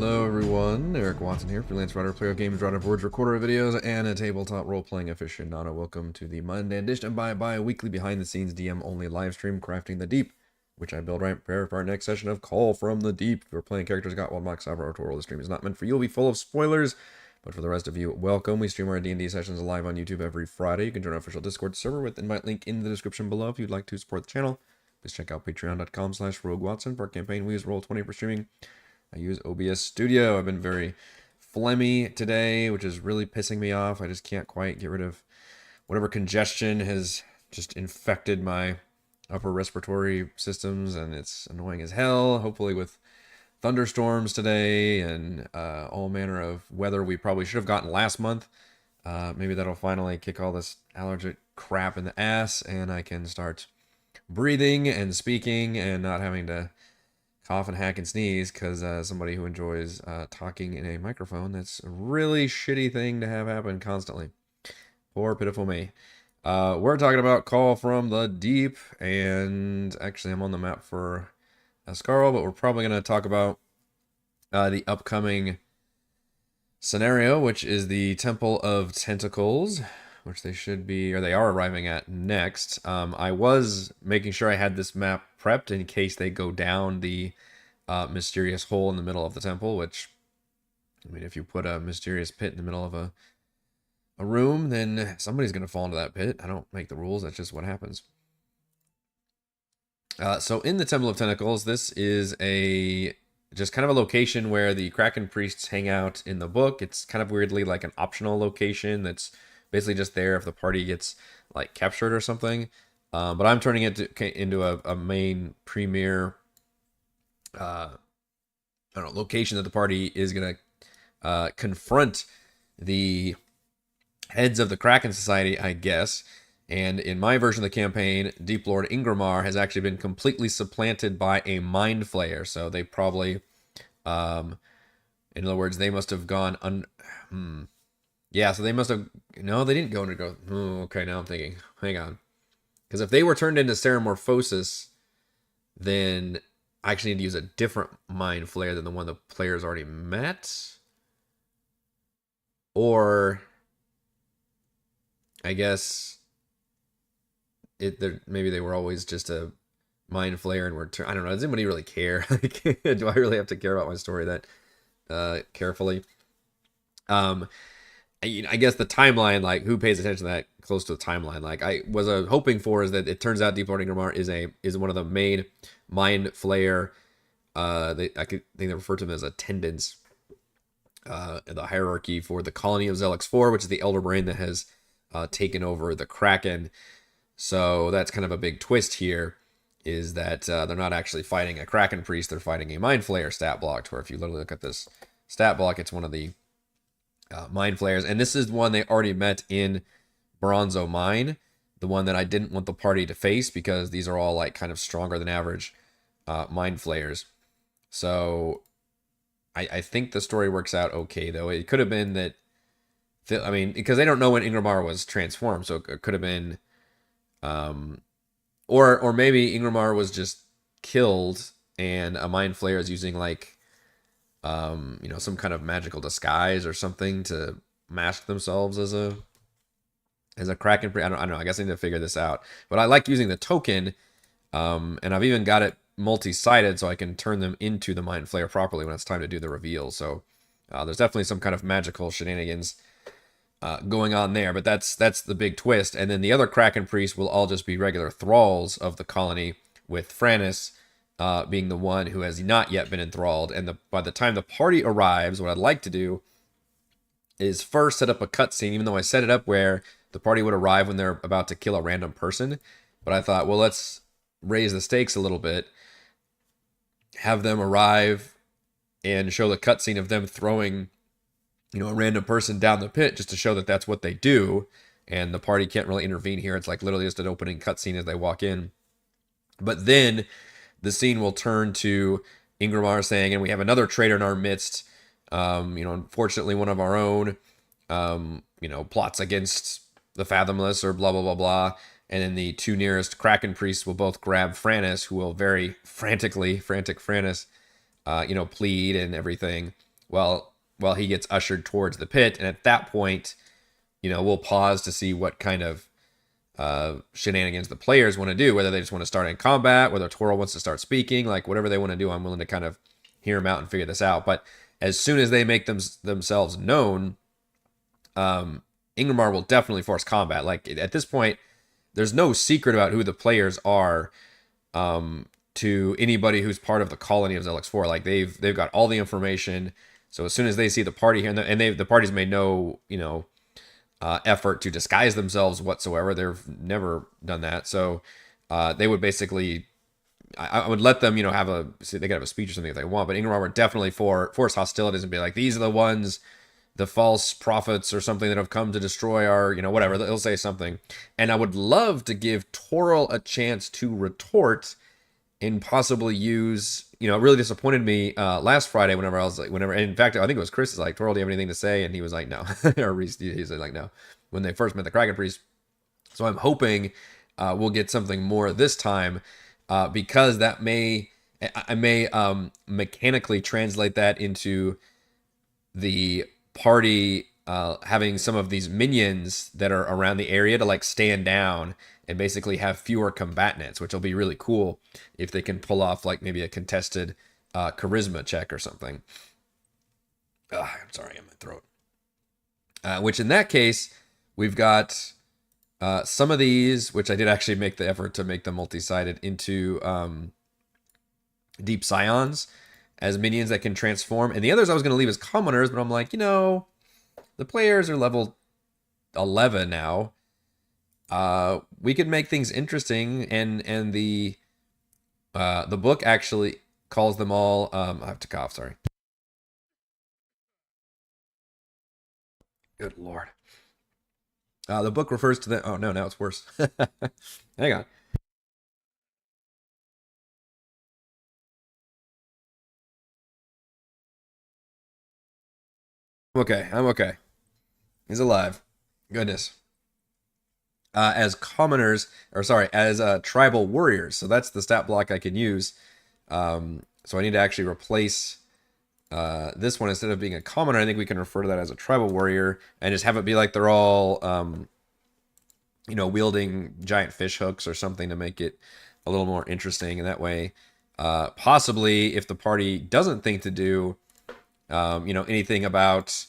Hello everyone, Eric Watson here, freelance writer, player of games, writer of words, recorder of videos, and a tabletop role-playing aficionado. Welcome to the Monday edition of bi-weekly behind-the-scenes DM-only live stream, Crafting the Deep, which I build right prepare for our next session of Call from the Deep. If you're playing characters got Wild Mock Cyber or Toro, the stream is not meant for you. It'll be full of spoilers, but for the rest of you, welcome. We stream our D&D sessions live on YouTube every Friday. You can join our official Discord server with invite link in the description below if you'd like to support the channel. Please check out patreon.com/RogueWatson for our campaign. We use Roll20 for streaming. I use OBS Studio. I've been very phlegmy today, which is really pissing me off. I just can't quite get rid of whatever congestion has just infected my upper respiratory systems, and it's annoying as hell. Hopefully with thunderstorms today and all manner of weather we probably should have gotten last month. Maybe that'll finally kick all this allergic crap in the ass, and I can start breathing and speaking and not having to cough and hack and sneeze, because somebody who enjoys talking in a microphone, that's a really shitty thing to have happen constantly. Poor pitiful me. We're talking about Call from the Deep, and actually I'm on the map for Ascarl, but we're probably going to talk about the upcoming scenario, which is the Temple of Tentacles, which they should be, or they are arriving at next. I was making sure I had this map prepped in case they go down the mysterious hole in the middle of the temple, which, I mean, if you put a mysterious pit in the middle of a room, then somebody's going to fall into that pit. I don't make the rules, that's just what happens. So in the Temple of Tentacles, this is just kind of a location where the Kraken priests hang out in the book. It's kind of weirdly like an optional location that's basically just there if the party gets like captured or something. But I'm turning it into a main premier location that the party is going to confront the heads of the Kraken Society, I guess. And in my version of the campaign, Deep Lord Ingramar has actually been completely supplanted by a Mind Flayer. So they probably, in other words, they must have gone Yeah, so they must have... No, they didn't go into... okay, now I'm thinking. Hang on. Because if they were turned into Ceramorphosis, then I actually need to use a different Mind Flayer than the one the players already met. Or... I guess... maybe they were always just a Mind Flayer and were... I don't know. Does anybody really care? Do I really have to care about my story that carefully? I guess the timeline, like, who pays attention to that close to the timeline? Like, I was hoping for is that it turns out Deep Lord Ingramar is one of the main Mind Flayer. I think they refer to them as attendants. The hierarchy for the colony of Zelix 4, which is the Elder Brain that has taken over the Kraken. So that's kind of a big twist here, is that they're not actually fighting a Kraken priest, they're fighting a Mind Flayer stat block, where if you literally look at this stat block, it's one of the Mind Flayers, and this is one they already met in Bronzo Mine, the one that I didn't want the party to face because these are all like kind of stronger than average Mind Flayers. So I think the story works out okay, though. It could have been that, I mean, because they don't know when Ingramar was transformed, so it could have been, or maybe Ingramar was just killed and a Mind Flayer is using like some kind of magical disguise or something to mask themselves as a Kraken. I don't know. I guess I need to figure this out. But I like using the token, and I've even got it multi-sided so I can turn them into the Mind Flayer properly when it's time to do the reveal. So there's definitely some kind of magical shenanigans going on there. But that's the big twist. And then the other Kraken priests will all just be regular thralls of the colony, with Frannis being the one who has not yet been enthralled. And by the time the party arrives, what I'd like to do is first set up a cutscene, even though I set it up where the party would arrive when they're about to kill a random person. But I thought, well, let's raise the stakes a little bit, have them arrive and show the cutscene of them throwing, a random person down the pit, just to show that that's what they do. And the party can't really intervene here. It's like literally just an opening cutscene as they walk in. But then the scene will turn to Ingramar saying, and we have another traitor in our midst. Unfortunately, one of our own, plots against the Fathomless or blah, blah, blah, blah. And then the two nearest Kraken priests will both grab Frannis, who will very frantic Frannis, plead and everything. while he gets ushered towards the pit. And at that point, we'll pause to see what kind of shenanigans the players want to do, whether they just want to start in combat, whether Toro wants to start speaking, like whatever they want to do. I'm willing to kind of hear them out and figure this out. But as soon as they make themselves known, Ingramar will definitely force combat. Like at this point, there's no secret about who the players are to anybody who's part of the colony of Zelix 4. Like they've got all the information. So as soon as they see the party here, and the party's made no effort to disguise themselves whatsoever. They've never done that. So they would basically, I would let them, they could have a speech or something if they want, but Ingramar would definitely force hostilities and be like, these are the ones, the false prophets or something that have come to destroy our, whatever. They'll say something. And I would love to give Toril a chance to retort and possibly use, it really disappointed me last Friday whenever I was like, and in fact, I think it was Chris is like, Toril, do you have anything to say? And he was like, no. Or Reese, he's like, no, when they first met the Kraken Priest. So I'm hoping we'll get something more this time because I may mechanically translate that into the party having some of these minions that are around the area to like stand down and basically have fewer combatants, which will be really cool if they can pull off like maybe a contested charisma check or something. I'm sorry, in my throat. Which in that case, we've got some of these, which I did actually make the effort to make them multi-sided, into Deep Scions as minions that can transform. And the others I was going to leave as commoners, but I'm like, the players are level 11 now. We could make things interesting, and the book actually calls them all. I have to cough. Sorry. Good Lord. The book refers to the. Oh no, now it's worse. Hang on. I'm okay. He's alive. Goodness. As commoners, as tribal warriors. So that's the stat block I can use. So I need to actually replace this one. Instead of being a commoner, I think we can refer to that as a tribal warrior and just have it be like they're all, wielding giant fish hooks or something to make it a little more interesting. And that way, possibly if the party doesn't think to do, anything about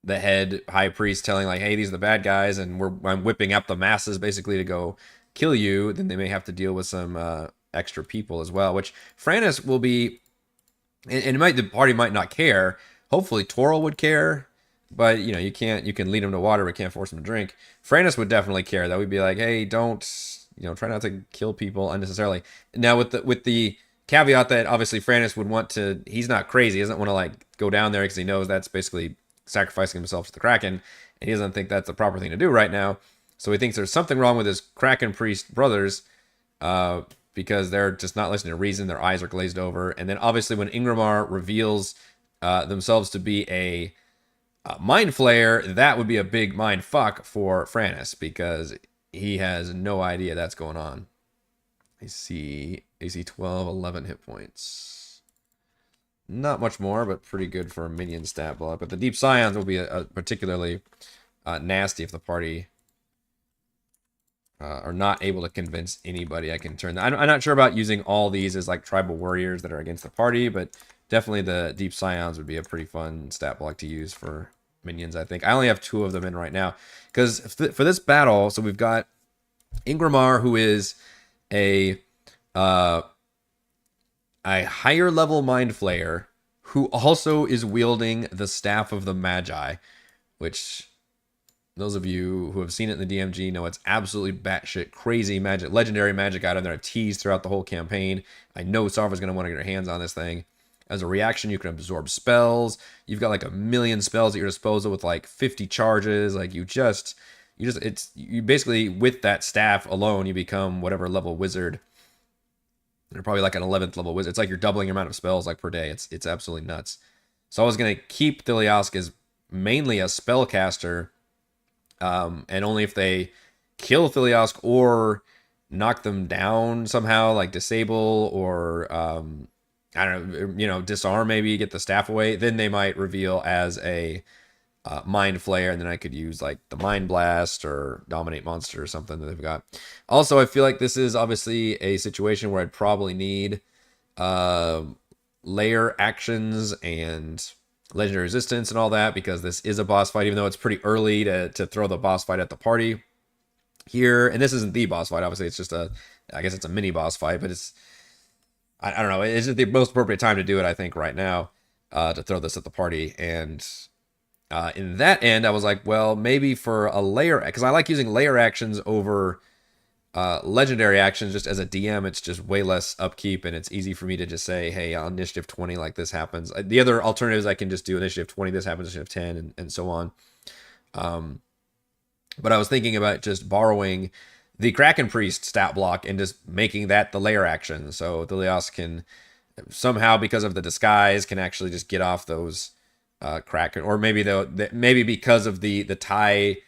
the head high priest telling like, hey, these are the bad guys and I'm whipping up the masses basically to go kill you, then they may have to deal with some extra people as well, which Frannis will be, and the party might not care. Hopefully Toril would care, but you can lead him to water but can't force him to drink. Frannis would definitely care. That would be like, hey, don't, try not to kill people unnecessarily. Now with the caveat that obviously Frannis would want to, he's not crazy, he doesn't want to like go down there because he knows that's basically sacrificing himself to the Kraken, and he doesn't think that's the proper thing to do right now. So he thinks there's something wrong with his Kraken Priest brothers because they're just not listening to reason. Their eyes are glazed over. And then obviously when Ingramar reveals themselves to be a Mind Flayer, that would be a big mind fuck for Frannis because he has no idea that's going on. AC 12, 11 hit points. Not much more, but pretty good for a minion stat block. But the Deep Scions will be particularly nasty if the party are not able to convince anybody. I can turn that. I'm not sure about using all these as like tribal warriors that are against the party, but definitely the Deep Scions would be a pretty fun stat block to use for minions, I think. I only have 2 of them in right now. Because for this battle, so we've got Ingramar, who is a higher level Mind Flayer who also is wielding the Staff of the Magi, which those of you who have seen it in the DMG know it's absolutely batshit crazy magic, legendary magic item that I've teased throughout the whole campaign. I know Sarva's going to want to get her hands on this thing. As a reaction, you can absorb spells. You've got like a million spells at your disposal with like 50 charges. Like you basically, with that staff alone, you become whatever level wizard. They're probably like an 11th level wizard. It's like you're doubling your amount of spells like per day. It's absolutely nuts. So I was going to keep Thiliask as mainly a spellcaster, and only if they kill Thiliask or knock them down somehow, like disable or I don't know, disarm, maybe get the staff away. Then they might reveal as a Mind Flayer, and then I could use like the Mind Blast or Dominate Monster or something that they've got. Also, I feel like this is obviously a situation where I'd probably need uh, layer actions and legendary resistance and all that, because this is a boss fight, even though it's pretty early to throw the boss fight at the party here. And this isn't the boss fight, obviously. It's just I guess it's a mini boss fight, but I don't know. It's just the most appropriate time to do it, I think, right now, to throw this at the party. And in that end, I was like, well, maybe for a layer, because I like using layer actions over legendary actions. Just as a DM, it's just way less upkeep, and it's easy for me to just say, hey, on initiative 20, like this happens. The other alternatives, I can just do initiative 20, this happens, initiative 10, and so on. But I was thinking about just borrowing the Kraken Priest stat block and just making that the layer action. So Thelios can somehow, because of the disguise, can actually just get off those Kraken, or maybe maybe because of the tie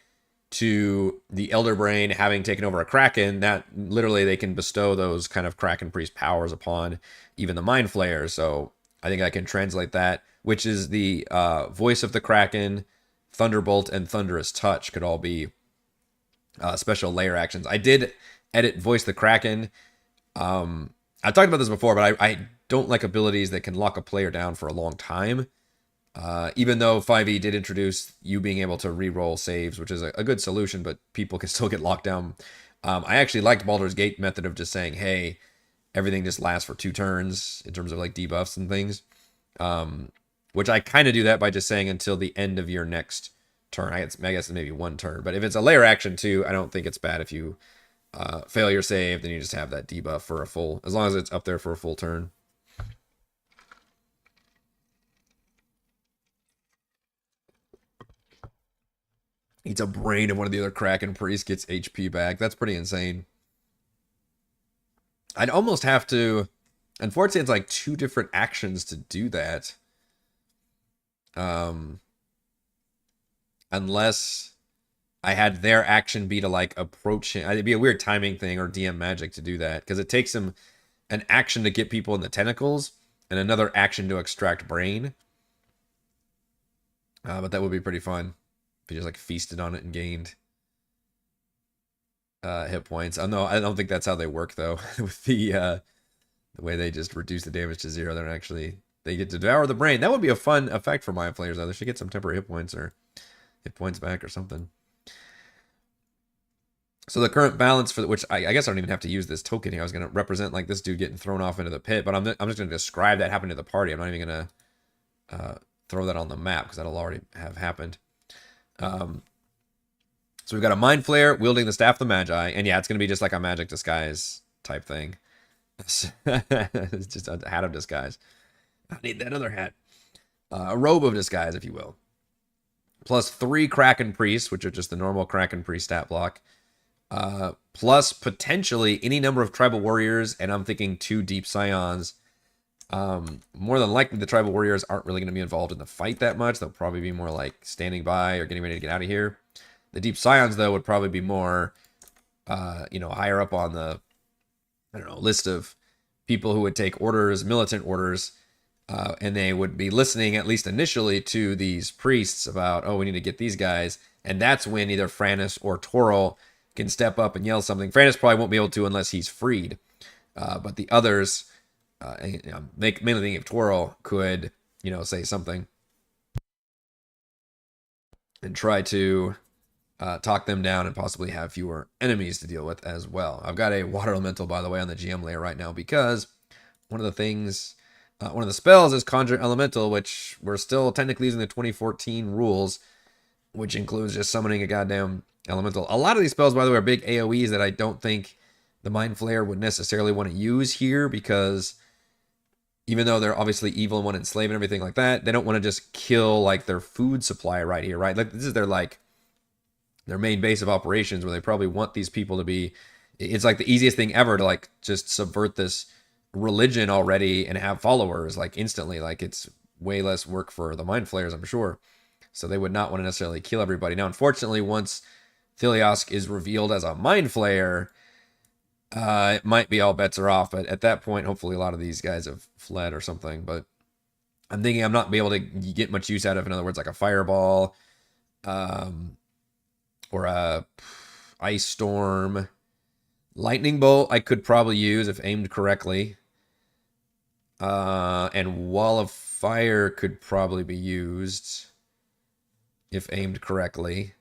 to the Elder Brain having taken over a Kraken, that literally they can bestow those kind of Kraken Priest powers upon even the Mind Flayer. So I think I can translate that, which is the Voice of the Kraken, Thunderbolt, and Thunderous Touch could all be special layer actions. I did edit Voice the Kraken. I talked about this before, but I don't like abilities that can lock a player down for a long time. Even though 5e did introduce you being able to re-roll saves, which is a good solution, but people can still get locked down. I actually liked Baldur's Gate method of just saying, hey, everything just lasts for 2 turns in terms of like debuffs and things. Which I kind of do that by just saying until the end of your next turn. I guess it's maybe 1 turn, but if it's a layer action too, I don't think it's bad if you fail your save, then you just have that debuff for a full, as long as it's up there for a full turn. Eats a brain and one of the other Kraken Priests gets HP back. That's pretty insane. I'd almost have to, unfortunately, it's like 2 different actions to do that. Unless I had their action be to like approach him. It'd be a weird timing thing or DM magic to do that, because it takes him an action to get people in the tentacles and another action to extract brain. But that would be pretty fun if he just like feasted on it and gained hit points. I don't think that's how they work though. With the way they just reduce the damage to 0, they get to devour the brain. That would be a fun effect for Mind Flayers though. They should get some temporary hit points or hit points back or something. So the current balance for which I guess I don't even have to use this token here. I was going to represent like this dude getting thrown off into the pit, but I'm just going to describe that happening to the party. I'm not even going to throw that on the map because that'll already have happened. So we've got a Mind Flayer wielding the Staff of the Magi, and yeah, it's going to be just like a magic disguise type thing. It's just a hat of disguise. I need that other hat. A robe of disguise, if you will. Plus 3 Kraken Priests, which are just the normal Kraken Priest stat block. Plus potentially any number of Tribal Warriors, and I'm thinking 2 Deep Scions. More than likely, the Tribal Warriors aren't really going to be involved in the fight that much. They'll probably be more like standing by or getting ready to get out of here. The Deep Scions, though, would probably be more, higher up on the, list of people who would take orders, militant orders, and they would be listening, at least initially, to these priests about, oh, we need to get these guys. And that's when either Frannis or Toril can step up and yell something. Frannis probably won't be able to unless he's freed. But the others, mainly thinking if Toril could, say something and try to talk them down and possibly have fewer enemies to deal with as well. I've got a Water Elemental, by the way, on the GM layer right now because one of the spells is Conjure Elemental, which we're still technically using the 2014 rules, which includes just summoning a goddamn elemental. A lot of these spells, by the way, are big AoEs that I don't think the Mind Flayer would necessarily want to use here, because even though they're obviously evil and want to enslave and everything like that, they don't want to just kill like their food supply right here, right? Like this is their main base of operations, where they probably want these people to be. It's like the easiest thing ever to like just subvert this religion already and have followers like instantly. Like it's way less work for the Mind Flayers, I'm sure. So they would not want to necessarily kill everybody. Now, unfortunately, once Thelios is revealed as a Mind Flayer, it might be all bets are off. But at that point, hopefully a lot of these guys have fled or something. But I'm thinking I'm not be able to get much use out of, in other words, like a fireball, or a ice storm. Lightning bolt I could probably use if aimed correctly. And wall of fire could probably be used if aimed correctly.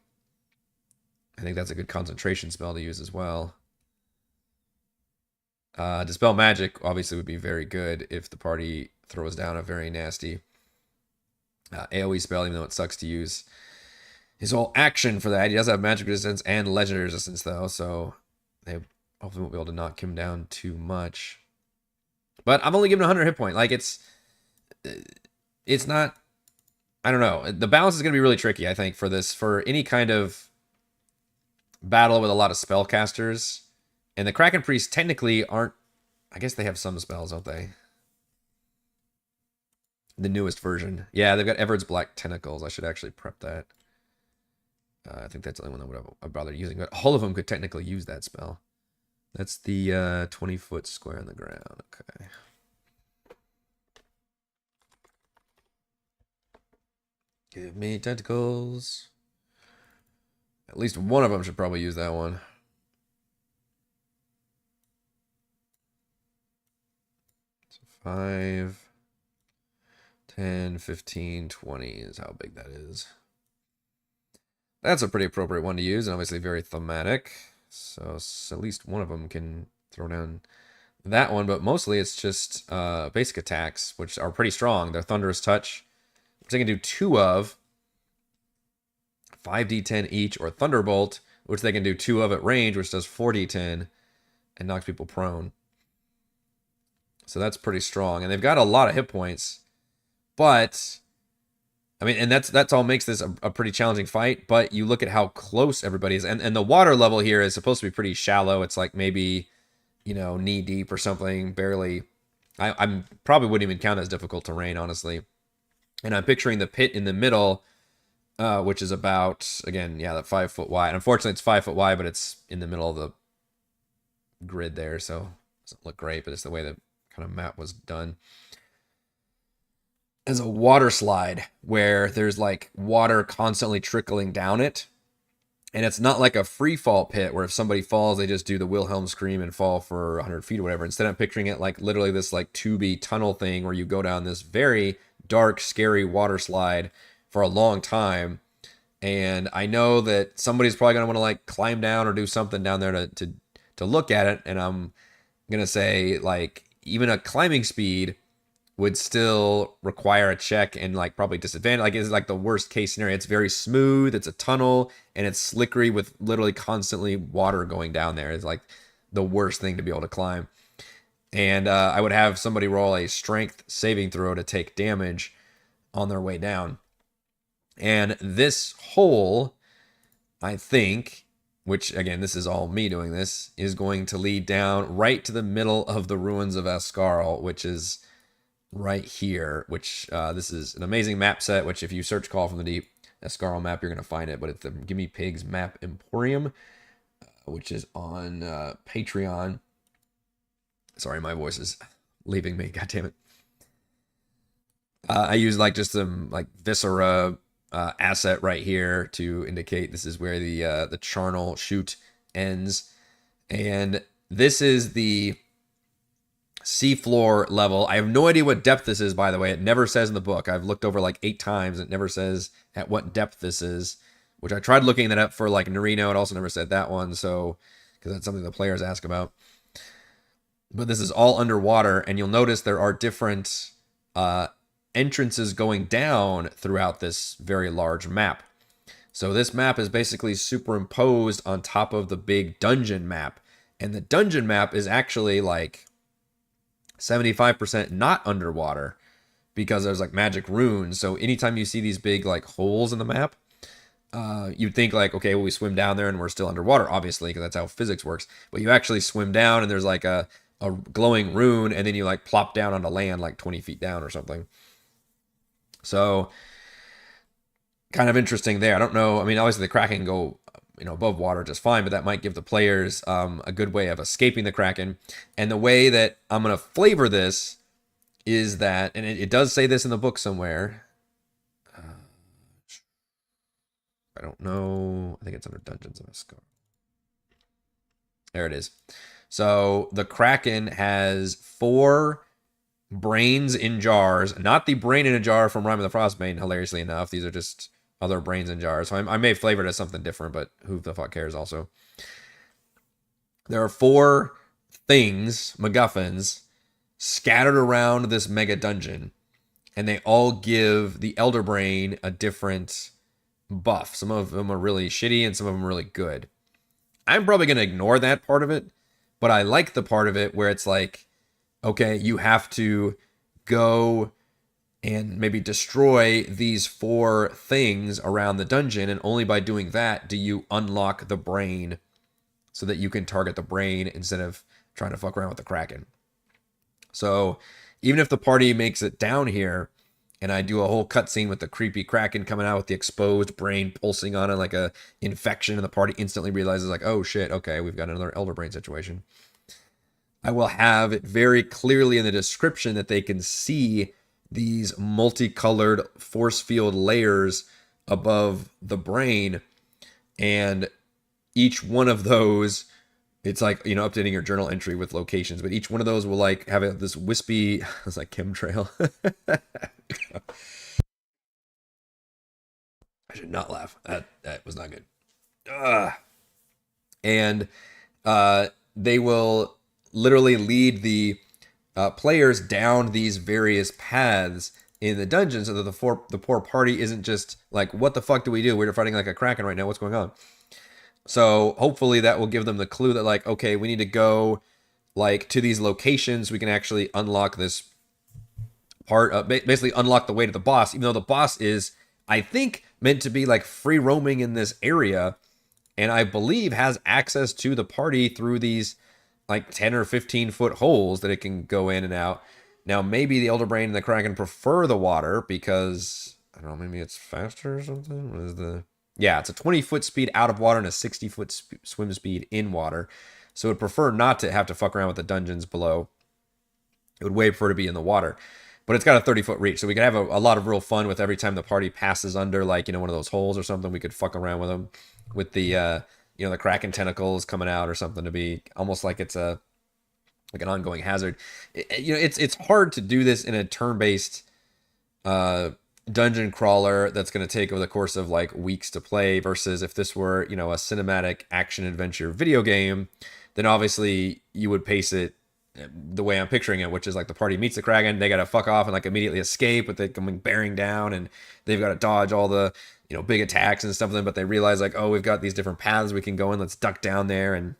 I think that's a good concentration spell to use as well. Dispel magic obviously would be very good if the party throws down a very nasty AoE spell, even though it sucks to use his whole action for that. He does have magic resistance and legendary resistance, though, so they hopefully won't be able to knock him down too much. But I'm only giving 100 hit point. Like, it's not, I don't know. The balance is going to be really tricky, I think, for this, for any kind of battle with a lot of spellcasters. And the Kraken Priests technically aren't, I guess they have some spells, don't they? The newest version. Yeah, they've got Everard's Black Tentacles. I should actually prep that. I think that's the only one that I'd bother using. But all of them could technically use that spell. That's the 20-foot square on the ground. Okay. Give me tentacles. At least one of them should probably use that one. So 5, 10, 15, 20 is how big that is. That's a pretty appropriate one to use, and obviously very thematic. So at least one of them can throw down that one, but mostly it's just basic attacks, which are pretty strong. They're Thunderous Touch, which they can do 2 of, 5d10 each, or Thunderbolt, which they can do 2 of at range, which does 4d10 and knocks people prone. So that's pretty strong, and they've got a lot of hit points, but I mean, and that's all makes this a pretty challenging fight. But you look at how close everybody is, and the water level here is supposed to be pretty shallow. It's like maybe, you know, knee deep or something, barely. I'm probably wouldn't even count as difficult terrain, honestly. And I'm picturing the pit in the middle, which is about, again, yeah, that 5 foot wide. Unfortunately, it's 5 foot wide, but it's in the middle of the grid there, so it doesn't look great. But it's the way the kind of map was done. As a water slide where there's like water constantly trickling down it. And it's not like a free fall pit where if somebody falls, they just do the Wilhelm scream and fall for 100 feet or whatever. Instead, I'm picturing it like literally this like tubey tunnel thing where you go down this very dark, scary water slide for a long time. And I know that somebody's probably going to want to like climb down or do something down there to look at it. And I'm going to say like even a climbing speed would still require a check and like probably disadvantage. Like it's like the worst case scenario. It's very smooth. It's a tunnel and it's slickery with literally constantly water going down there. It's like the worst thing to be able to climb. And I would have somebody roll a strength saving throw to take damage on their way down. And this hole, I think, which again, this is all me doing this, is going to lead down right to the middle of the ruins of Ascarl, which is right here, which this is an amazing map set, which if you search Call from the Deep, Ascarl map, you're going to find it, but it's the Gimme Pigs Map Emporium, which is on Patreon. Sorry, my voice is leaving me, god damn it. I use like just some like Viscera asset right here to indicate this is where the charnel chute ends, and this is the seafloor level. I have no idea what depth this is, by the way. It never says in the book. I've looked over like 8 times. It never says at what depth this is, which I tried looking that up for like Nerino. It also never said that one, so because that's something the players ask about. But this is all underwater, and you'll notice there are different entrances going down throughout this very large map. So this map is basically superimposed on top of the big dungeon map, and the dungeon map is actually like 75% not underwater because there's like magic runes. So anytime you see these big like holes in the map, you'd think like, okay, well, we swim down there and we're still underwater, obviously, because that's how physics works. But you actually swim down and there's like a glowing rune, and then you like plop down onto land like 20 feet down or something. So kind of interesting there. I don't know. I mean, obviously the Kraken can go above water just fine, but that might give the players a good way of escaping the Kraken. And the way that I'm going to flavor this is that, and it does say this in the book somewhere. I don't know. I think it's under Dungeons of Escar. There it is. So the Kraken has 4 brains in jars, not the brain in a jar from Rime of the Frostbane, hilariously enough. These are just other brains in jars. So I may flavor it as something different, but who the fuck cares also. There are 4 things, MacGuffins, scattered around this mega dungeon, and they all give the Elder Brain a different buff. Some of them are really shitty and some of them are really good. I'm probably going to ignore that part of it, but I like the part of it where it's like, okay, you have to go and maybe destroy these 4 things around the dungeon, and only by doing that do you unlock the brain so that you can target the brain instead of trying to fuck around with the Kraken. So even if the party makes it down here and I do a whole cutscene with the creepy Kraken coming out with the exposed brain pulsing on it like a infection, and the party instantly realizes like, oh shit, okay, we've got another Elder Brain situation, I will have it very clearly in the description that they can see these multicolored force field layers above the brain, and each one of those, it's like, updating your journal entry with locations, but each one of those will like have this wispy, it's like chemtrail. I should not laugh. That was not good. And they will literally lead the players down these various paths in the dungeon, so that the poor party isn't just like, what the fuck do we do? We're fighting like a Kraken right now. What's going on? So hopefully that will give them the clue that like, okay, we need to go like to these locations. We can actually unlock this part, basically unlock the way to the boss, even though the boss is, I think, meant to be like free roaming in this area, and I believe has access to the party through these like 10 or 15 foot holes that it can go in and out. Now maybe the Elder Brain and the Kraken prefer the water because, I don't know, maybe it's faster or something. What is the... Yeah, it's a 20-foot speed out of water and a 60-foot swim speed in water. So it would prefer not to have to fuck around with the dungeons below. It would wait for it to be in the water. But it's got a 30-foot reach, so we could have a lot of real fun with every time the party passes under, like, one of those holes or something. We could fuck around with them with the, the Kraken tentacles coming out or something, to be almost like it's an ongoing hazard. It's hard to do this in a turn-based dungeon crawler that's going to take over the course of like weeks to play, versus if this were, a cinematic action adventure video game, then obviously you would pace it the way I'm picturing it, which is like the party meets the Kraken, they got to fuck off and like immediately escape, but they're coming bearing down and they've got to dodge all the, big attacks and stuff of them, but they realize like, oh, we've got these different paths we can go in, let's duck down there, and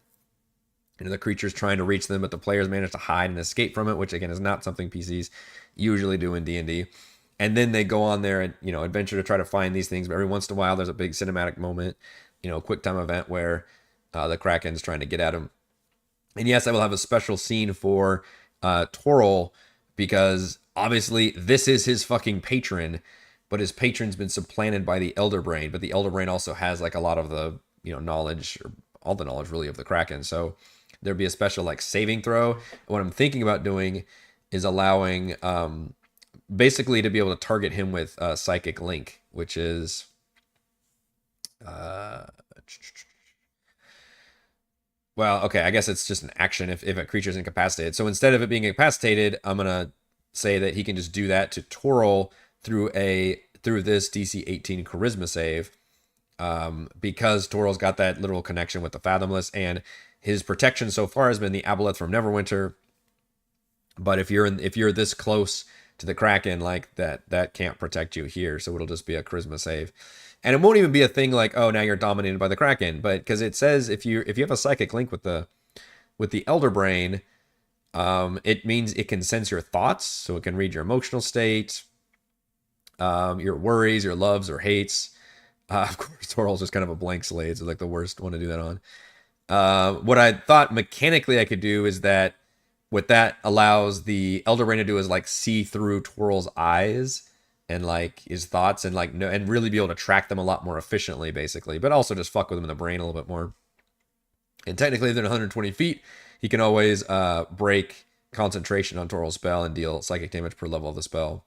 the creature's trying to reach them, but the players manage to hide and escape from it, which again is not something PCs usually do in D&D. And then they go on their, adventure to try to find these things. But every once in a while, there's a big cinematic moment, quick time event where the Kraken's trying to get at him. And yes, I will have a special scene for Toril, because obviously this is his fucking patron, but his patron's been supplanted by the Elder Brain. But the Elder Brain also has like a lot of the, knowledge, or all the knowledge really, of the Kraken. So there'd be a special like saving throw. And what I'm thinking about doing is allowing... basically to be able to target him with Psychic Link, which is well, okay, I guess it's just an action if a creature's incapacitated. So instead of it being incapacitated, I'm gonna say that he can just do that to Toril through this DC 18 Charisma save, because Toril's got that literal connection with the Fathomless, and his protection so far has been the Aboleth from Neverwinter. But if you're this close to the Kraken, like that can't protect you here, so it'll just be a Charisma save. And it won't even be a thing like, oh, now you're dominated by the Kraken, but because it says if you have a Psychic Link with the Elder Brain, it means it can sense your thoughts, so it can read your emotional state, your worries, your loves or hates. Of course, Toril's just kind of a blank slate, so like the worst one to do that on. What I thought mechanically I could do is that what that allows the Elder Brain to do is like see through Toril's eyes and like his thoughts and like no, and really be able to track them a lot more efficiently, basically. But also just fuck with them in the brain a little bit more. And technically, if they're 120 feet, he can always break concentration on Toral's spell and deal psychic damage per level of the spell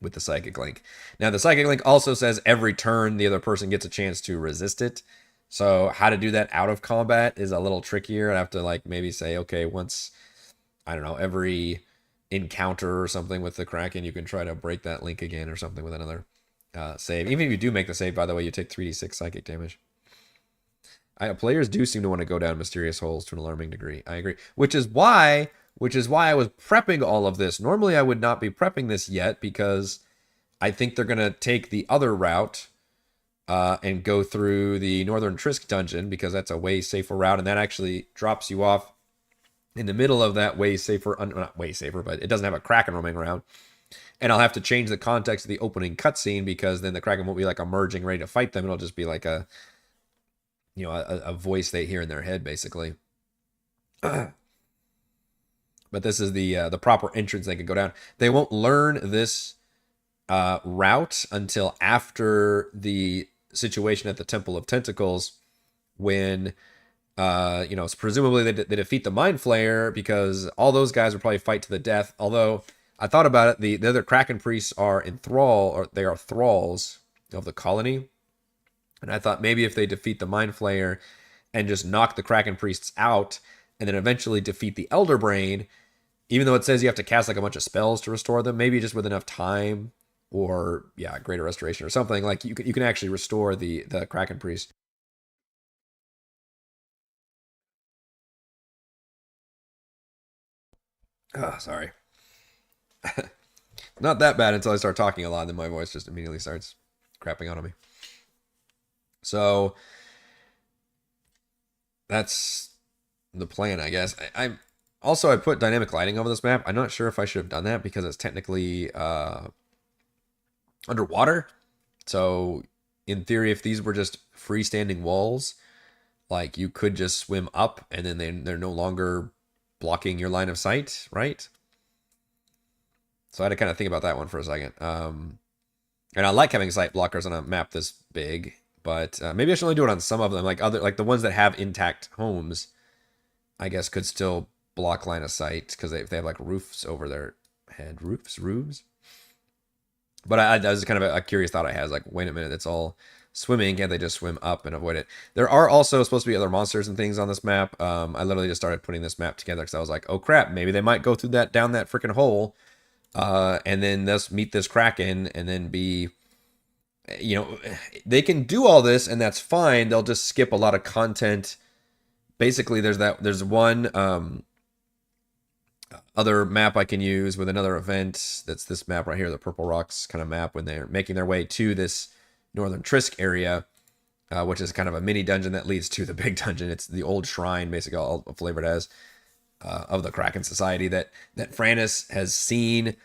with the Psychic Link. Now, the Psychic Link also says every turn the other person gets a chance to resist it. So how to do that out of combat is a little trickier. I'd have to like maybe say, okay, once, I don't know, every encounter or something with the Kraken, you can try to break that link again or something with another save. Even if you do make the save, by the way, you take 3d6 psychic damage. Players do seem to want to go down mysterious holes to an alarming degree. I agree. Which is why I was prepping all of this. Normally, I would not be prepping this yet because I think they're going to take the other route and go through the Northern Trisk dungeon because that's a way safer route, and that actually drops you off in the middle of that way safer, not way safer, but it doesn't have a Kraken roaming around. And I'll have to change the context of the opening cutscene because then the Kraken won't be like emerging ready to fight them. It'll just be like a voice they hear in their head, basically. But this is the proper entrance they can go down. They won't learn this route until after the situation at the Temple of Tentacles, when presumably they defeat the Mind Flayer, because all those guys will probably fight to the death. Although I thought about it, the other Kraken priests are they are thralls of the colony. And I thought maybe if they defeat the Mind Flayer and just knock the Kraken priests out and then eventually defeat the Elder Brain, even though it says you have to cast like a bunch of spells to restore them, maybe just with enough time or greater restoration or something, like you can actually restore the Kraken priest. Sorry. Not that bad until I start talking a lot, and then my voice just immediately starts crapping out on me. So that's the plan, I guess. I put dynamic lighting over this map. I'm not sure if I should have done that because it's technically underwater. So in theory, if these were just freestanding walls, like you could just swim up and then they're no longer blocking your line of sight, right? So I had to kind of think about that one for a second. And I like having sight blockers on a map this big, but maybe I should only do it on some of them. Like the ones that have intact homes, I guess could still block line of sight because they have like roofs over their head, roofs. But that was kind of a curious thought I had. Like, wait a minute, it's all swimming. Can't they just swim up and avoid it? There are also supposed to be other monsters and things on this map. I literally just started putting this map together because I was like, oh crap, maybe they might go through down that freaking hole, and then thus meet this Kraken and then be, they can do all this and that's fine. They'll just skip a lot of content. Basically, there's one other map I can use with another event. That's this map right here, the Purple Rocks kind of map, when they're making their way to this Northern Trisk area, which is kind of a mini dungeon that leads to the big dungeon. It's the old shrine, basically, all flavored as of the Kraken Society that Frannis has seen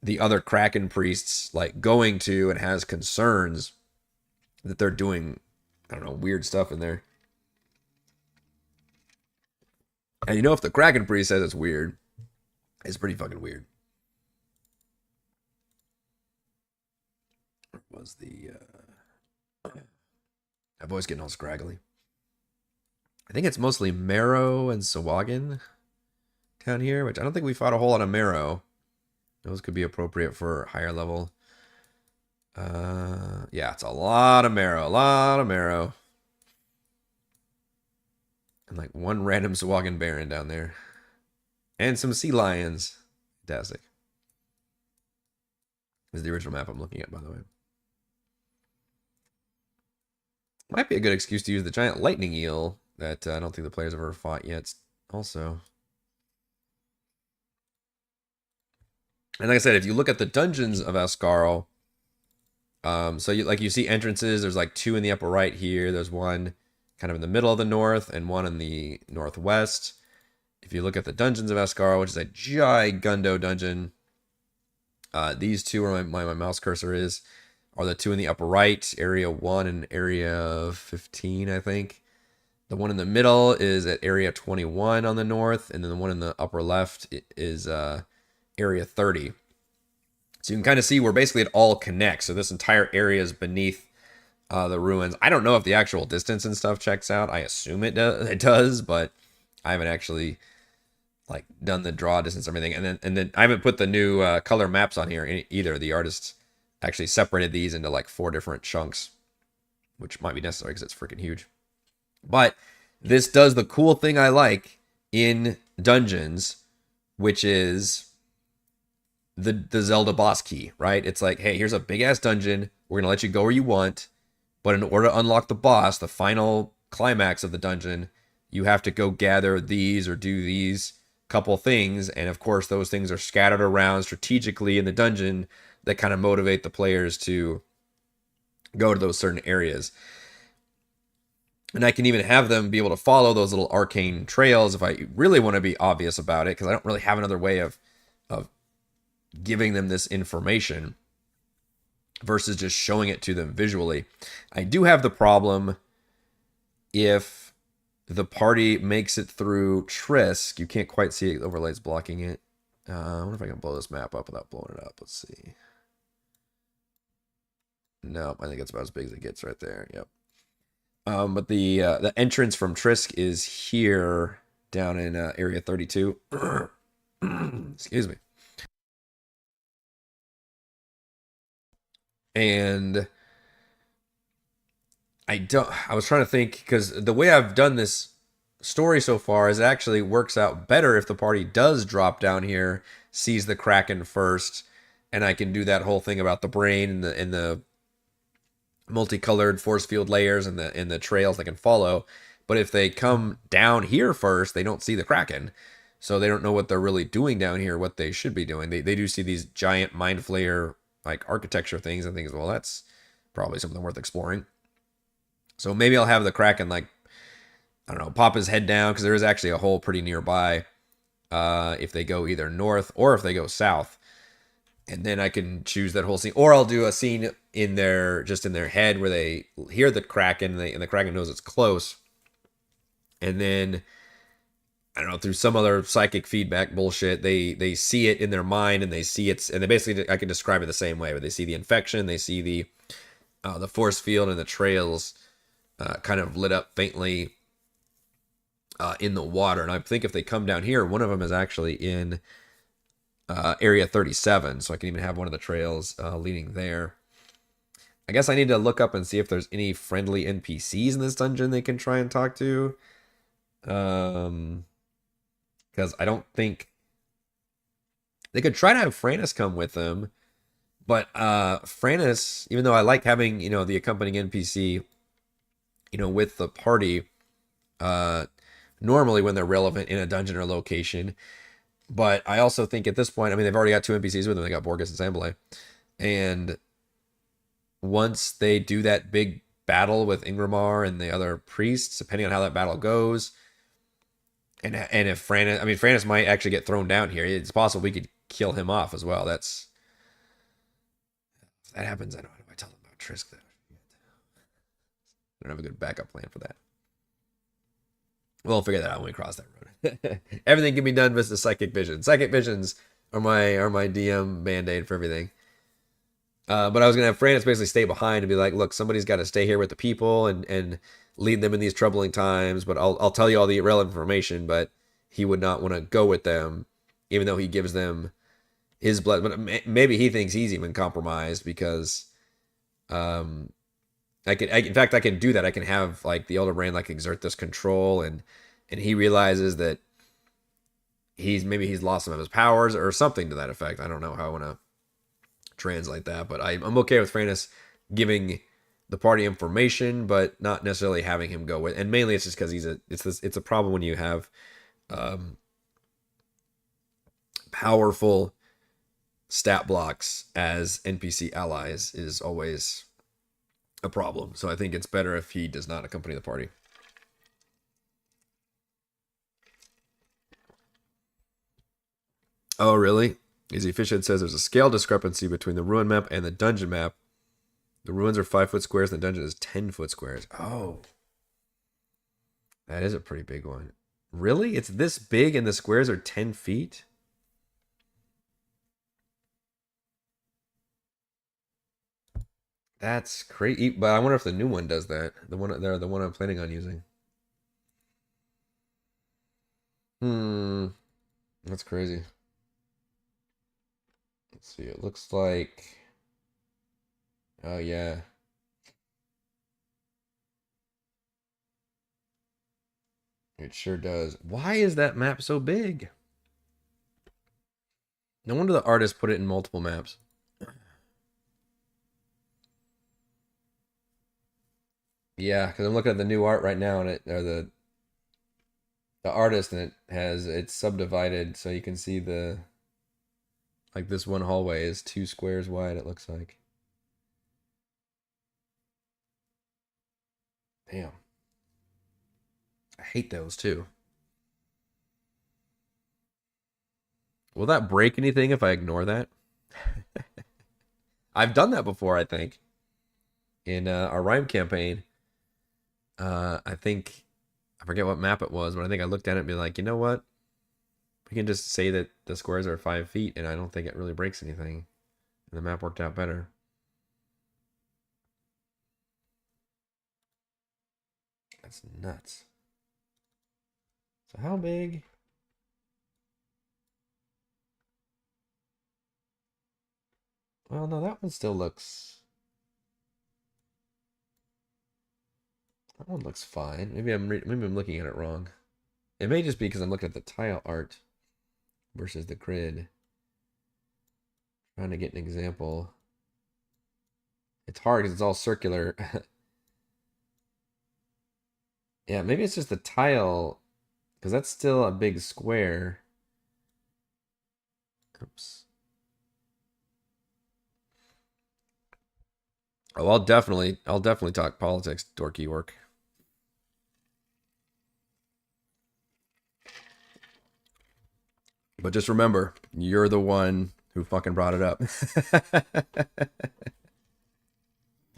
the other Kraken priests like going to and has concerns that they're doing, I don't know, weird stuff in there. And if the Kraken priest says it's weird, it's pretty fucking weird. Where was the my voice getting all scraggly? I think it's mostly Marrow and Sahuagin down here, which I don't think we fought a whole lot of Marrow. Those could be appropriate for higher level. Yeah, it's a lot of Marrow. And like one random Sahuagin Baron down there. And some sea lions. Fantastic. This is the original map I'm looking at, by the way. Might be a good excuse to use the giant lightning eel that I don't think the players have ever fought yet. Also. And like I said, if you look at the dungeons of Ascarl, so you see entrances. There's like two in the upper right here. There's one kind of in the middle of the north and one in the northwest. If you look at the dungeons of Ascarl, which is a gigundo dungeon, these two are my mouse cursor are the two in the upper right, area 1 and area 15, I think. The one in the middle is at area 21 on the north, and then the one in the upper left is area 30. So you can kind of see where basically it all connects. So this entire area is beneath the ruins. I don't know if the actual distance and stuff checks out. I assume it does, but I haven't actually like done the draw distance and everything. And then I haven't put the new color maps on here either. The artists actually separated these into like 4 different chunks, which might be necessary because it's freaking huge. But this does the cool thing I like in dungeons, which is the Zelda boss key, right? It's like, hey, here's a big ass dungeon. We're gonna let you go where you want, but in order to unlock the boss, the final climax of the dungeon, you have to go gather these or do these couple things, and of course those things are scattered around strategically in the dungeon that kind of motivate the players to go to those certain areas. And I can even have them be able to follow those little arcane trails if I really want to be obvious about it, because I don't really have another way of giving them this information versus just showing it to them visually. I do have the problem if the party makes it through Trisk. You can't quite see it. The overlay's blocking it. I wonder if I can blow this map up without blowing it up. Let's see. No, I think it's about as big as it gets right there. Yep. But the entrance from Trisk is here down in area 32. Excuse me. And I was trying to think, because the way I've done this story so far is it actually works out better if the party does drop down here, sees the Kraken first, and I can do that whole thing about the brain and the multicolored force field layers and the trails they can follow. But if they come down here first, they don't see the Kraken. So they don't know what they're really doing down here, what they should be doing. They do see these giant mind flayer like architecture things and things. Well, that's probably something worth exploring. So maybe I'll have the Kraken, like, I don't know, pop his head down, because there is actually a hole pretty nearby if they go either north or if they go south. And then I can choose that whole scene. Or I'll do a scene in their head where they hear the Kraken and the Kraken knows it's close. And then, I don't know, through some other psychic feedback bullshit, they see it in their mind, and they see it's, and they basically, I can describe it the same way, but they see the infection, they see the force field and the trails kind of lit up faintly in the water. And I think if they come down here, one of them is actually in area 37, so I can even have one of the trails leading there. I guess I need to look up and see if there's any friendly NPCs in this dungeon they can try and talk to. Because I don't think they could try to have Franus come with them, but Franus, even though I like having, the accompanying NPC, with the party, normally when they're relevant in a dungeon or location. But I also think at this point, I mean, they've already got 2 NPCs with them. They got Borges and Sambalay. And once they do that big battle with Ingramar and the other priests, depending on how that battle goes, and if Franus might actually get thrown down here. It's possible we could kill him off as well. If that happens, I don't know. I tell them about Trisk, though. I don't have a good backup plan for that. We'll figure that out when we cross that road. Everything can be done with the psychic vision. Psychic visions are my DM band-aid for everything. But I was gonna have Franus basically stay behind and be like, look, somebody's got to stay here with the people and lead them in these troubling times. But I'll tell you all the relevant information. But he would not want to go with them, even though he gives them his blood. But maybe he thinks he's even compromised because, in fact, I can do that. I can have like the Elder Brain like exert this control, and he realizes that he's lost some of his powers or something to that effect. I don't know how I want to translate that, but I'm okay with Franus giving the party information, but not necessarily having him go with. And mainly it's just because it's a problem when you have powerful stat blocks as NPC allies is always a problem. So I think it's better if he does not accompany the party. Oh, really? Easy Fishhead says there's a scale discrepancy between the ruin map and the dungeon map. The ruins are 5-foot squares and the dungeon is 10-foot squares. Oh. That is a pretty big one. Really? It's this big and the squares are 10 feet? That's crazy. But I wonder if the new one does that. The one I'm planning on using. Hmm. That's crazy. Let's see. It looks like. Oh yeah. It sure does. Why is that map so big? No wonder the artist put it in multiple maps. Yeah, because I'm looking at the new art right now, and it or the artist, and it's subdivided so you can see the like this one hallway is 2 squares wide. It looks like. Damn, I hate those too. Will that break anything if I ignore that? I've done that before, I think, in our rhyme campaign. I think I forget what map it was, but I think I looked at it and be like, you know what? We can just say that the squares are 5 feet, and I don't think it really breaks anything. And the map worked out better. That's nuts. So how big? Well, no, that one still looks. That one looks fine. Maybe I'm looking at it wrong. It may just be because I'm looking at the tile art versus the grid. Trying to get an example. It's hard because it's all circular. Yeah, maybe it's just the tile because that's still a big square. Oops. Oh, I'll definitely talk politics, dorky work. But just remember, you're the one who fucking brought it up.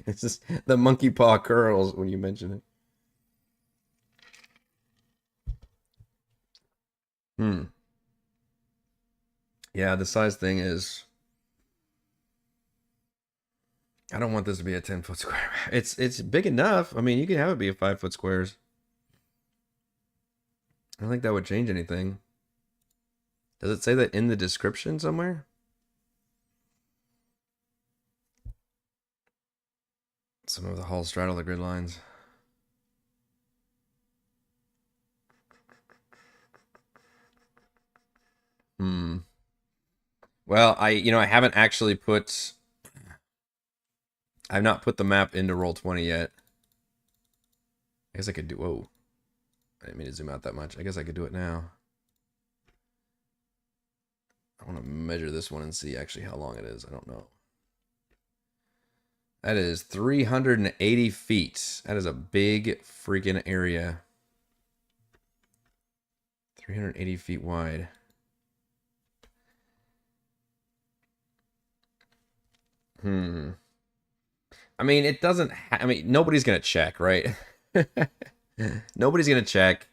It's just the monkey paw curls when you mention it. Hmm. Yeah, the size thing is. I don't want this to be a 10-foot square. It's big enough. I mean, you can have it be a 5-foot squares. I don't think that would change anything. Does it say that in the description somewhere? Some of the halls straddle the grid lines. Hmm. Well, I haven't actually put. I've not put the map into Roll20 yet. I guess I could do. Whoa. I didn't mean to zoom out that much. I guess I could do it now. I want to measure this one and see actually how long it is. I don't know. That is 380 feet. That is a big freaking area. 380 feet wide. Hmm. I mean, it doesn't. I mean, nobody's gonna check, right? Nobody's gonna check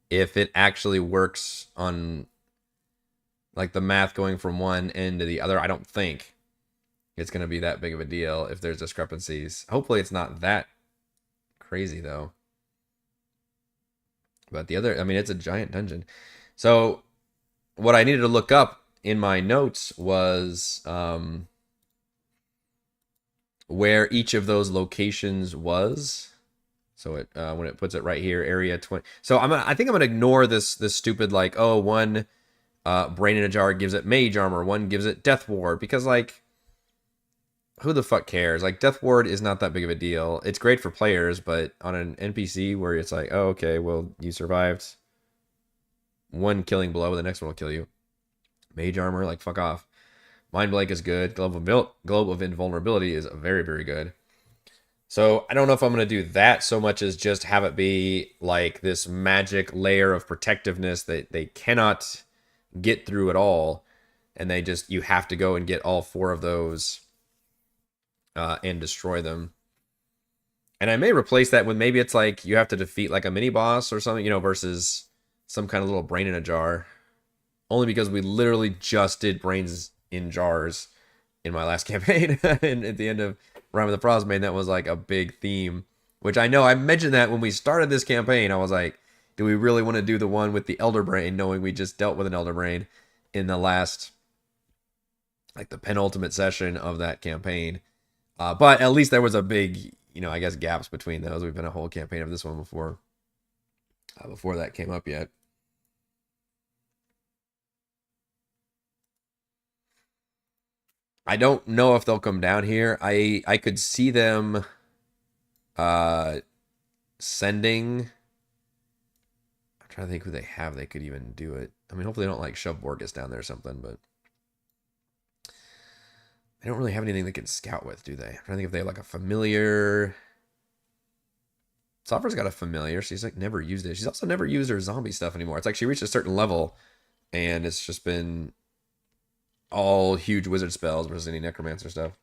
if it actually works on like the math going from one end to the other. I don't think it's gonna be that big of a deal if there's discrepancies. Hopefully, it's not that crazy though. But the other, I mean, it's a giant dungeon. So what I needed to look up in my notes was where each of those locations was. So it when it puts it right here, area 20. So I think I'm gonna ignore this stupid like, oh, one brain in a jar gives it mage armor, one gives it death ward, because like who the fuck cares? Like death ward is not that big of a deal. It's great for players, but on an NPC where it's like, oh, okay, well, you survived one killing blow, the next one will kill you. Mage armor, like fuck off. Mind blank is good. Globe of invulnerability is very, very good. So I don't know if I'm going to do that so much as just have it be like this magic layer of protectiveness that they cannot get through at all. And you have to go and get all 4 of those and destroy them. And I may replace that with maybe it's like you have to defeat like a mini boss or something, versus some kind of little brain in a jar. Only because we literally just did brains in jars in my last campaign and at the end of Rime of the Frost Maiden, that was like a big theme, which I know I mentioned that when we started this campaign. I was like, do we really want to do the one with the Elder Brain, knowing we just dealt with an Elder Brain in the last, like the penultimate session of that campaign? But at least there was a big, I guess gaps between those. We've been a whole campaign of this one before that came up yet. I don't know if they'll come down here. I could see them sending. I'm trying to think who they have. They could even do it. I mean, hopefully they don't like shove Borgus down there or something, but they don't really have anything they can scout with, do they? I'm trying to think if they have like a familiar. Sopher's got a familiar. She's like never used it. She's also never used her zombie stuff anymore. It's like she reached a certain level and it's just been all huge wizard spells versus any necromancer stuff.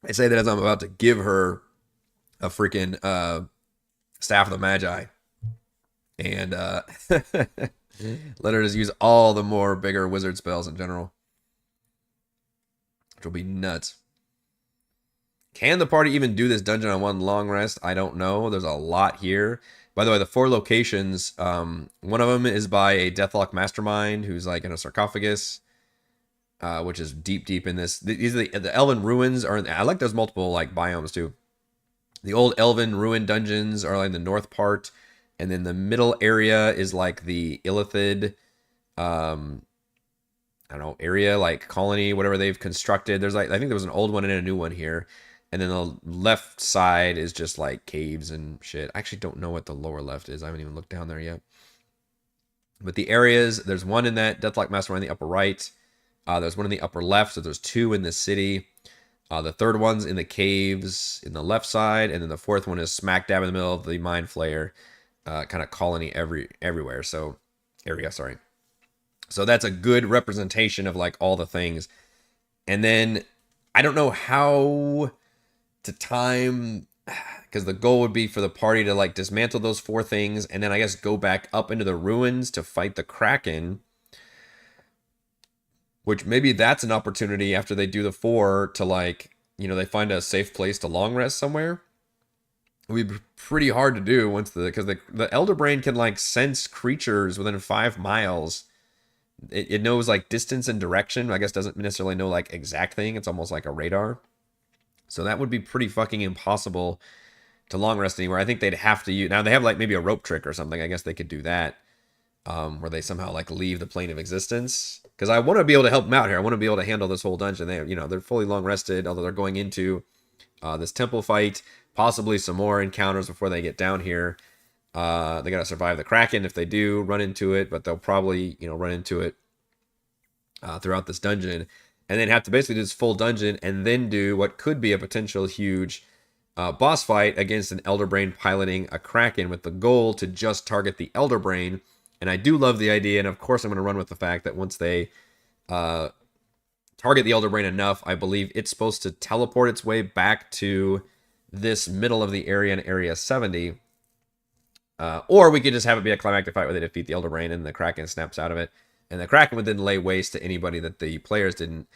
I say that as I'm about to give her a freaking Staff of the Magi. And let her just use all the more bigger wizard spells in general. Which will be nuts. Can the party even do this dungeon on one long rest? I don't know. There's a lot here. By the way, the 4 locations, one of them is by a Deathlock Mastermind who's like in a sarcophagus, which is deep in this. These are the Elven Ruins. I like those multiple like biomes too. The old Elven Ruin dungeons are like the north part, and then the middle area is like the Illithid, I don't know, area, like colony, whatever they've constructed. There's like, I think there was an old one and a new one here. And then the left side is just like caves and shit. I actually don't know what the lower left is. I haven't even looked down there yet. But the areas, there's one in that Deathlock Mastermind in the upper right. There's one in the upper left. So there's 2 in the city. The third one's in the caves in the left side. And then the fourth one is smack dab in the middle of the Mind Flayer kind of colony everywhere. So area, sorry. So that's a good representation of like all the things. And then I don't know how to time, because the goal would be for the party to like dismantle those 4 things and then I guess go back up into the ruins to fight the Kraken, which maybe that's an opportunity after they do the 4 to like, they find a safe place to long rest somewhere. It would be pretty hard to do once because the Elder Brain can like sense creatures within 5 miles. It knows like distance and direction. I guess doesn't necessarily know like exact thing. It's almost like a radar. So that would be pretty fucking impossible to long rest anywhere. I think they'd have to use. Now they have like maybe a rope trick or something. I guess they could do that, where they somehow like leave the plane of existence. Because I want to be able to help them out here. I want to be able to handle this whole dungeon. They're fully long rested, although they're going into this temple fight, possibly some more encounters before they get down here. They gotta survive the Kraken if they do run into it, but they'll probably run into it throughout this dungeon. And then have to basically do this full dungeon and then do what could be a potential huge boss fight against an Elder Brain piloting a Kraken with the goal to just target the Elder Brain. And I do love the idea, and of course I'm going to run with the fact that once they target the Elder Brain enough, I believe it's supposed to teleport its way back to this middle of the area in Area 70. Or we could just have it be a climactic fight where they defeat the Elder Brain and the Kraken snaps out of it. And the Kraken would then lay waste to anybody that the players didn't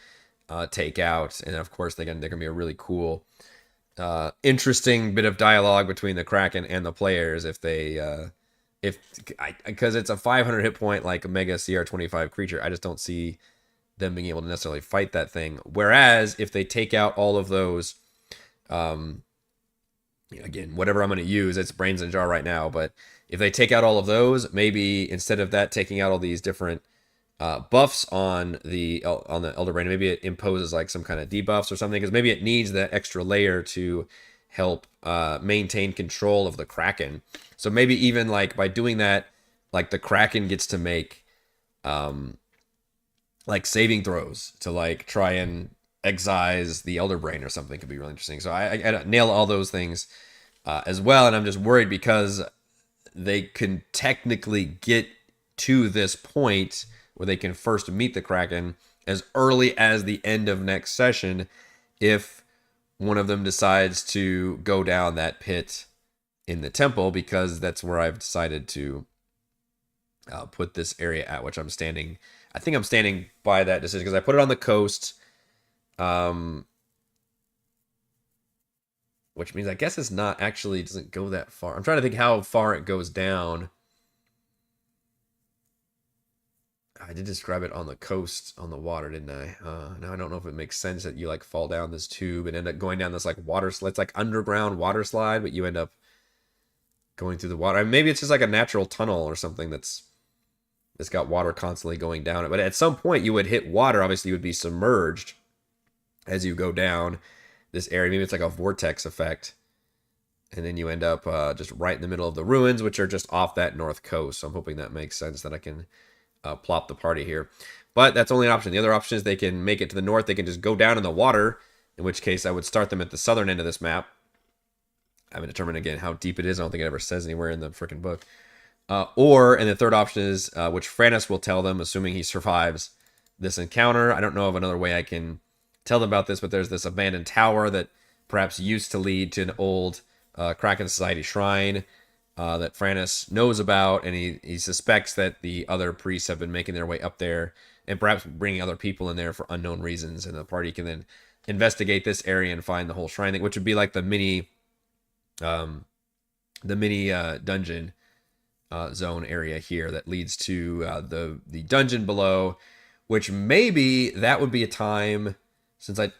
take out. And of course, they're going to be a really cool, interesting bit of dialogue between the Kraken and the players because it's a 500 hit point like a Mega CR25 creature. I just don't see them being able to necessarily fight that thing. Whereas if they take out all of those, again, whatever I'm going to use, it's brains in a jar right now. But if they take out all of those, maybe instead of that taking out all these different buffs on the Elder Brain, maybe it imposes like some kind of debuffs or something, because maybe it needs that extra layer to help maintain control of the Kraken. So maybe even like by doing that, like the Kraken gets to make like saving throws to like try and excise the Elder Brain or something. Could be really interesting. So I nail all those things as well, and I'm just worried because they can technically get to this point where they can first meet the Kraken as early as the end of next session if one of them decides to go down that pit in the temple, because that's where I've decided to put this area at, which I'm standing. I think I'm standing by that decision because I put it on the coast. Um, which means I guess it's not actually doesn't go that far. I'm trying to think how far it goes down. I did describe it on the coast on the water, didn't I? Now I don't know if it makes sense that you like fall down this tube and end up going down this like water slide. It's like underground water slide, but you end up going through the water. I mean, maybe it's just like a natural tunnel or something that's got water constantly going down it. But at some point you would hit water. Obviously, you would be submerged as you go down this area. Maybe it's like a vortex effect. And then you end up just right in the middle of the ruins, which are just off that north coast. So I'm hoping that makes sense that I can plop the party here. But that's only an option. The other option is they can make it to the north. They can just go down in the water, in which case I would start them at the southern end of this map. I haven't determined, again, how deep it is. I don't think it ever says anywhere in the freaking book. And the third option is, which Frannis will tell them, assuming he survives this encounter. I don't know of another way I can tell them about this, but there's this abandoned tower that perhaps used to lead to an old Kraken Society shrine that Frannis knows about, and he suspects that the other priests have been making their way up there and perhaps bringing other people in there for unknown reasons, and the party can then investigate this area and find the whole shrine thing, which would be like the mini dungeon zone area here that leads to the dungeon below, which maybe that would be a time, since I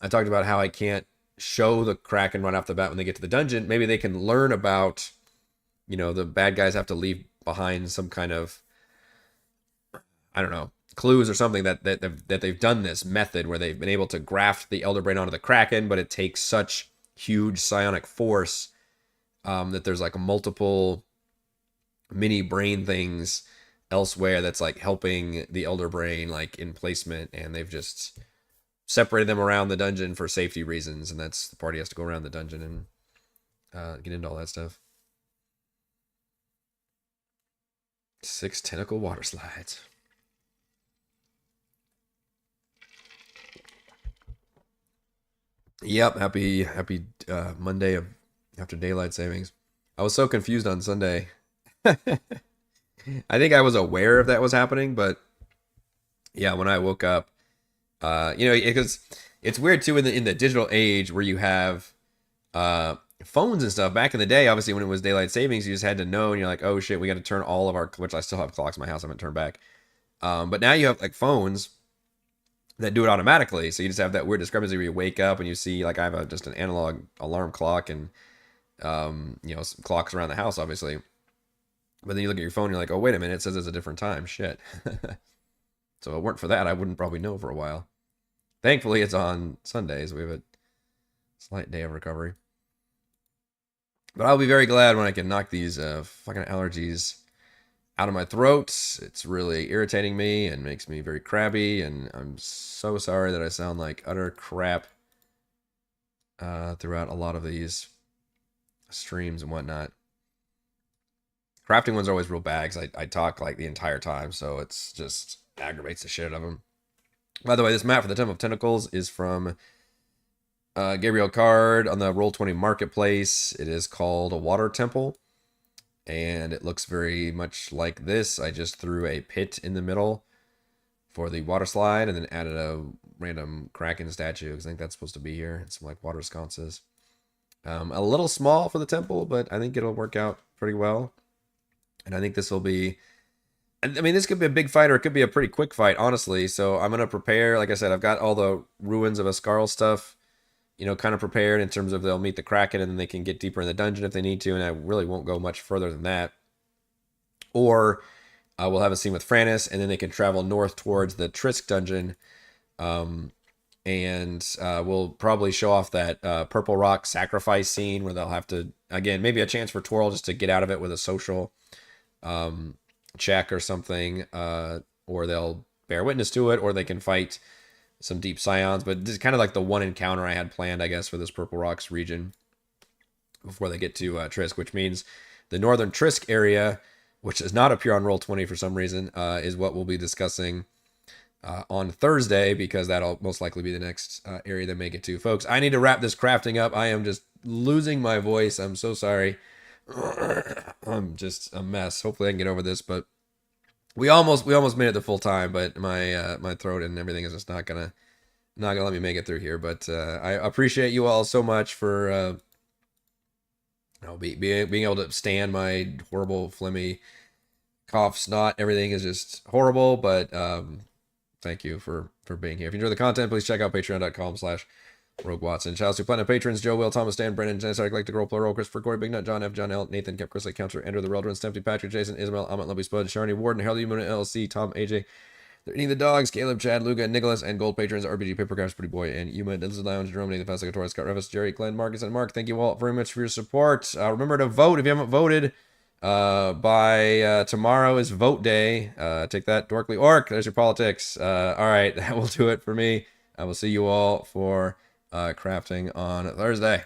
talked about how I can't show the Kraken right off the bat when they get to the dungeon. Maybe they can learn about, the bad guys have to leave behind some kind of, I don't know, clues or something that they've done this method where they've been able to graft the Elder Brain onto the Kraken, but it takes such huge psionic force that there's like multiple mini brain things elsewhere that's like helping the Elder Brain like in placement, and they've just separated them around the dungeon for safety reasons, and that's the party has to go around the dungeon and get into all that stuff. 6 tentacle water slides. Yep, happy Monday after daylight savings. I was so confused on Sunday. I think I was aware of that was happening, but yeah, when I woke up, because it's weird too in the digital age where you have phones and stuff. Back in the day, obviously when it was daylight savings, you just had to know, and you're like, oh shit, we got to turn all of our, which I still have clocks in my house, I haven't turned back. But now you have like phones that do it automatically, so you just have that weird discrepancy where you wake up and you see, like, I have just an analog alarm clock and some clocks around the house, obviously. But then you look at your phone, and you're like, oh wait a minute, it says it's a different time. Shit. So if it weren't for that, I wouldn't probably know for a while. Thankfully, it's on Sundays. We have a slight day of recovery. But I'll be very glad when I can knock these fucking allergies out of my throat. It's really irritating me and makes me very crabby, and I'm so sorry that I sound like utter crap throughout a lot of these streams and whatnot. Crafting ones are always real bags. I talk like the entire time, so it's just aggravates the shit out of them. By the way, this map for the Temple of Tentacles is from Gabriel Card on the Roll20 Marketplace. It is called a Water Temple, and it looks very much like this. I just threw a pit in the middle for the water slide and then added a random Kraken statue, because I think that's supposed to be here, and some like water sconces. A little small for the temple, but I think it'll work out pretty well. And I think this will be, I mean, this could be a big fight, or it could be a pretty quick fight, honestly. So I'm going to prepare, like I said, I've got all the Ruins of Ascarl stuff, kind of prepared in terms of they'll meet the Kraken and then they can get deeper in the dungeon if they need to, and I really won't go much further than that. Or we'll have a scene with Frannis, and then they can travel north towards the Trisk dungeon, and we'll probably show off that Purple Rock sacrifice scene where they'll have to, again, maybe a chance for Twirl just to get out of it with a social check or something, or they'll bear witness to it, or they can fight some deep scions. But this is kind of like the one encounter I had planned, I guess, for this Purple Rocks region before they get to Trisk, which means the northern Trisk area, which does not appear on Roll20 for some reason, is what we'll be discussing on Thursday, because that'll most likely be the next area they make it to. Folks, I need to wrap this crafting up. I am just losing my voice. I'm so sorry. I'm just a mess. Hopefully I can get over this, but we almost made it the full time, but my throat and everything is just not gonna not gonna let me make it through here, but I appreciate you all so much for being able to stand my horrible phlegmy cough, snot, everything is just horrible. But thank you for being here. If you enjoy the content, please check out patreon.com/Rogue Watson. Shout out to Platinum patrons: Joe, Will, Thomas, Dan, Brennan, Jen, Sark, like the girl, Plural, Christopher, Corey, Big Nut, John F, John L, Nathan, Kep, Chris, Counselor, Ender, the Reldrun, Stempty, Patrick, Jason, Ismail, Amit, Lubby, Spud, Sharni, Warden, Harold, Moon, LLC, Tom, AJ, They're Eating the Dogs, Caleb, Chad, Luca, Nicholas, and Gold patrons, RBG, Papercraft, Pretty Boy, and Yuma, Dizzle Lounge, Jerome, Nathan, Fast, Torres, Scott, Revis, Jerry, Glenn, Marcus, and Mark. Thank you all very much for your support. Remember to vote if you haven't voted. By tomorrow is vote day. Take that, Dorkly Orc. There's your politics. All right, that will do it for me. I will see you all for crafting on Thursday.